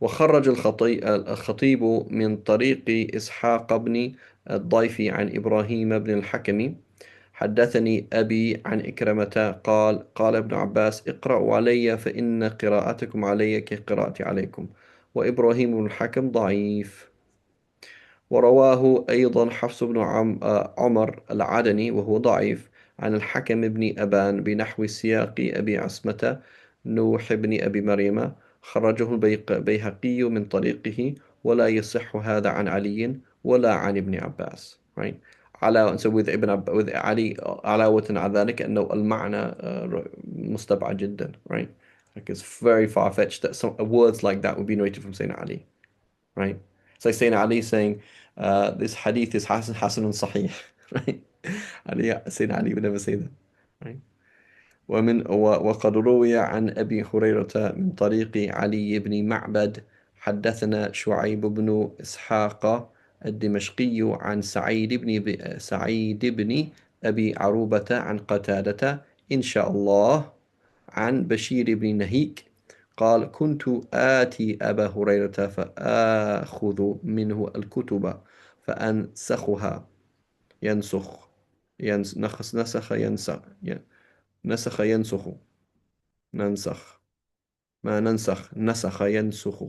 وخرج الخطيب من طريق إسحاق بن الضيفي عن إبراهيم بن الحكم حدثني أبي عن إكرمة قال ابن عباس اقرأوا علي فإن قراءتكم علي كقراءتي عليكم وإبراهيم بن الحكم ضعيف. ورواه أيضا حفص بن عمر العدني وهو ضعيف عن الحكم بن أبان بنحو سياق أبي عصمة نوح بن أبي مريم خرجه البيهقي من طريقه ولا يصح هذا عن علي ولا عن ابن عباس. Right? So with علي علاوة على ذلك أنه المعنى مستبعد جدا. Right? Like it's very far-fetched that some words like that would be narrated from Sayyidina Ali. Right? It's like Sayyidina Ali saying, this hadith is Hasanun Sahih. Right? Sayyidina Ali would never say that. Right? وقد روي عن أبي هريرة من طريق علي بن معبد حدثنا شعيب بن إسحاق الدمشقي عن سعيد بن أبي عروبة عن قتادة إن شاء الله عن بشير بن نهيك قال كنت آتي أبا هريرة فآخذ منه الكتب فأنسخها ينسخ نسخ ينسخ ننسخ ما ننسخ نسخ ينسخ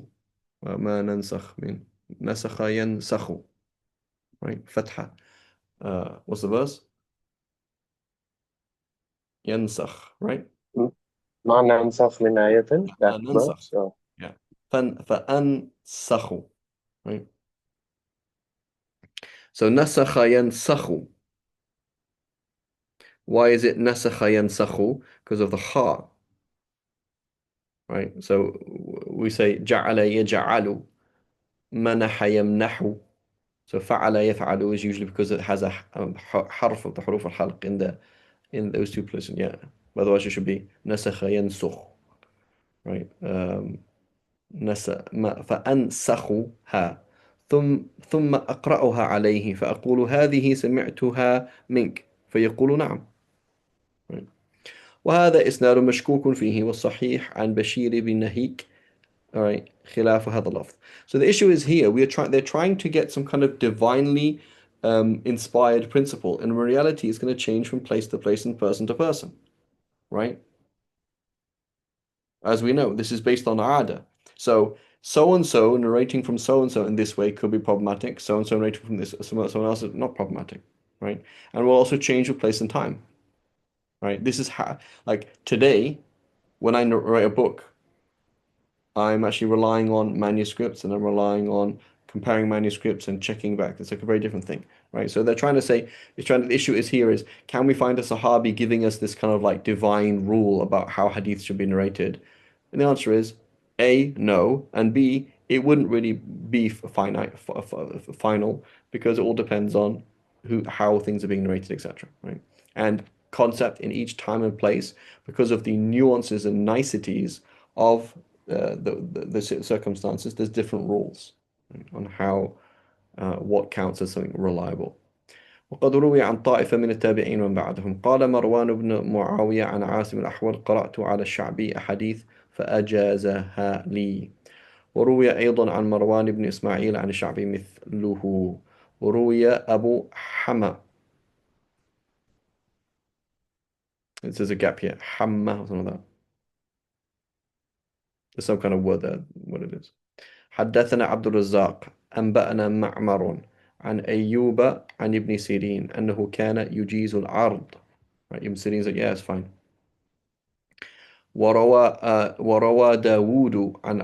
وما ننسخ من نسخ ينسخ. Right? فتحة. What's the verse? ينسخ. Right? ما ننسخ من آية that ننسخ. verse. So, Yeah. فأنسخ. Right? So نسخ ينسخ. Why is it نسخ ينسخ? Because of the ha. Right? So we say جعل يجعل منح يمنح. So فعل يفعل is usually because it has a حرف of the حروف الحلق in those two places. Yeah. Otherwise, it should be نسخ ينسخ. Right. فأنسخها ثم أقرأها عليه فأقول هذه سمعتها منك فيقول نعم. Right. وهذا إسناد مشكوك فيه والصحيح عن بشير بن نهيك. All right, خلاف هذا اللفظ. So the issue is here, they're trying to get some kind of divinely inspired principle. And in reality, it's going to change from place to place and person to person, right? As we know, this is based on ada. So and so narrating from so and so in this way could be problematic. So and so narrating from this someone else is not problematic, right? And will also change with place and time, right? This is how, like today, when I write a book, I'm actually relying on manuscripts and I'm relying on comparing manuscripts and checking back. It's like a very different thing, right? So they're trying to say, the issue is here is, can we find a Sahabi giving us this kind of like divine rule about how hadith should be narrated? And the answer is A, no, and B, it wouldn't really be final because it all depends on how things are being narrated, etc. Right? And concept in each time and place because of the nuances and niceties of the circumstances. There's different rules, right, on how what counts as something reliable. وقد روي عن طائفة من التابعين ومن بعدهم قال مروان بن معاوية عن عاصم الأحول قرأت على الشعبي أحاديث فأجازها لي. وروي أيضا عن مروان بن إسماعيل عن الشعبي مثله. وروي أبو حما. There's a gap here. حما or something like that. There's some kind of word there, what it is. حدثنا عبد الرزاق أنبأنا معمر عن أيوب عن ابن سيرين أنه كان يجيز العرض. Right, Ibn Sirin is like, yeah, it's fine. وروى داود عن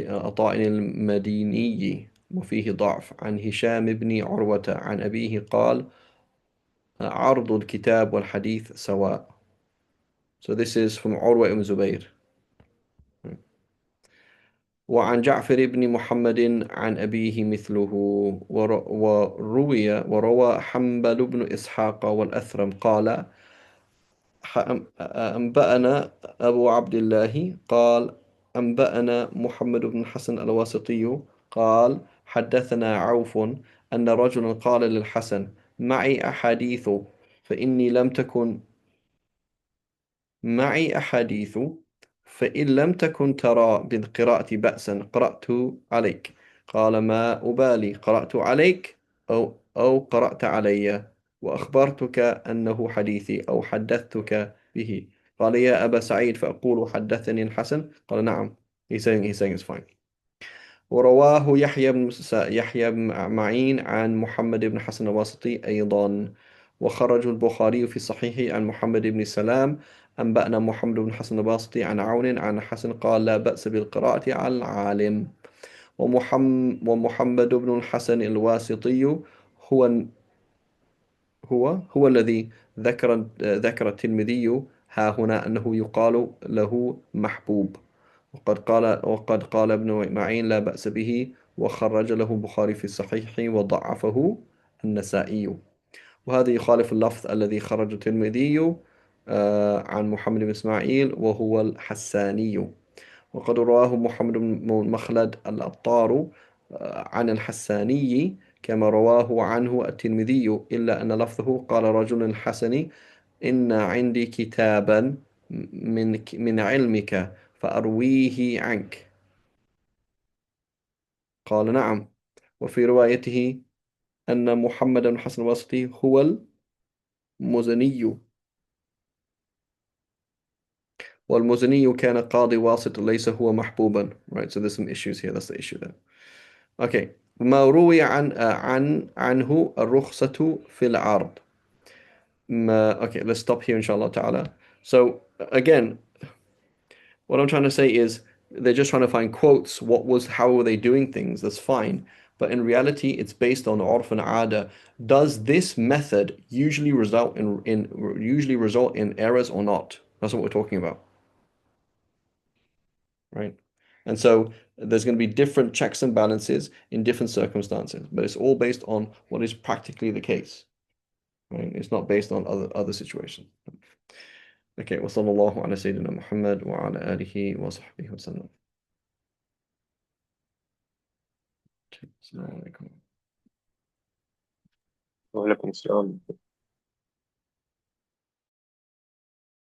عطاء المديني وفيه ضعف عن هشام بن عروة عن أبيه قال عرض الكتاب والحديث سواء. So this is from Urwa ibn Zubayr. وعن جعفر بن محمد عن أبيه مثله. وروى حنبل بن إسحاق والأثرم قال أنبأنا أبو عبد الله قال أنبأنا محمد بن حسن الواسطي قال حدثنا عوف أن رجلا قال للحسن معي أحاديث فإني لم تكن معي أحاديث فإن لم تكن ترى بالقراءة بأسا قرأت عليك. قال ما أبالي قرأت عليك أو قرأت علي وأخبرتك أنه حديثي أو حدثتك به. قال يا أبا سعيد فأقول حدثني الحسن. قال نعم. He's saying it's fine. ورواه يحيى بن معين عن محمد بن حسن الواسطي أيضا. وخرج البخاري في صحيحه عن محمد بن سلام أنبأنا محمد بن حسن الواسطي عن عون عن حسن قال لا بأس بالقراءة على العالم. ومحمد بن الحسن الواسطي هو الذي ذكر الترمذي ها هنا أنه يقال له محبوب. وقد قال ابن معين لا بأس به وخرج له البخاري في الصحيح وضعفه النسائي. وهذا يخالف اللفظ الذي خرج الترمذي عن محمد بن إسماعيل وهو الحساني. وقد رواه محمد بن مخلد العطار عن الحساني كما رواه عنه الترمذي إلا أن لفظه قال رجل الحسن إن عندي كتابا من علمك فأرويه عنك. قال نعم. وفي روايته أن محمد بن حسن الواسطي هو المزني والمزني كان قاضي واسط ليس هو محبوبا. Right, so there's some issues here. That's the issue there. Okay. ما روي عنه الرخصة في العرض. Okay, let's stop here inshallah ta'ala. So again, what I'm trying to say is they're just trying to find quotes. How were they doing things? That's fine. But in reality, it's based on urf and ada. Does this method usually result in errors or not? That's what we're talking about, right? And so there's going to be different checks and balances in different circumstances, but it's all based on what is practically the case. Right? It's not based on other situations. Okay, وصلى الله على سيدنا محمد وعلى آله وصحبه وسلم. السلام عليكم. وعليكم السلام.